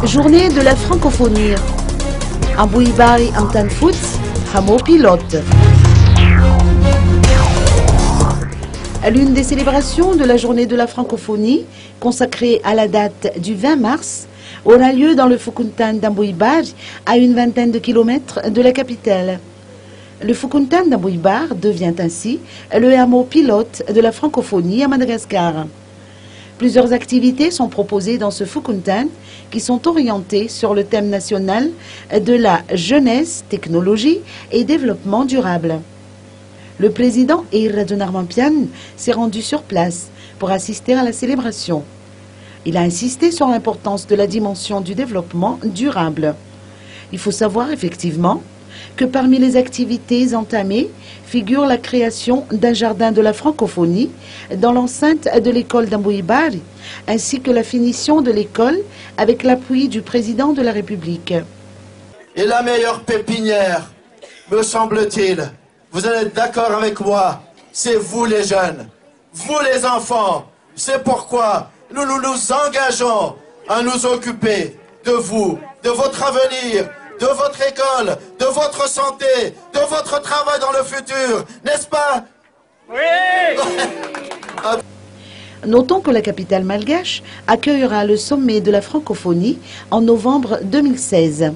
Journée de la francophonie. Ambouibari Antan Foot, Hamo Pilote. L'une des célébrations de la journée de la francophonie, consacrée à la date du 20 mars, aura lieu dans le Fukuntan d'Ambouibar, à une vingtaine de kilomètres de la capitale. Le Fukuntan d'Ambouibar devient ainsi le hameau pilote de la francophonie à Madagascar. Plusieurs activités sont proposées dans ce Fukuntan qui sont orientées sur le thème national de la jeunesse, technologie et développement durable. Le président Eirajon Armampian s'est rendu sur place pour assister à la célébration. Il a insisté sur l'importance de la dimension du développement durable. Il faut savoir effectivement que parmi les activités entamées figure la création d'un jardin de la francophonie dans l'enceinte de l'école d'Ambouibar, ainsi que la finition de l'école avec l'appui du président de la République. Et la meilleure pépinière, me semble-t-il, vous allez être d'accord avec moi, c'est vous les jeunes, vous les enfants. C'est pourquoi nous nous engageons à nous occuper de vous, de votre avenir, de votre école, de votre santé, de votre travail dans le futur, n'est-ce pas? Oui. Notons que la capitale malgache accueillera le sommet de la francophonie en novembre 2016.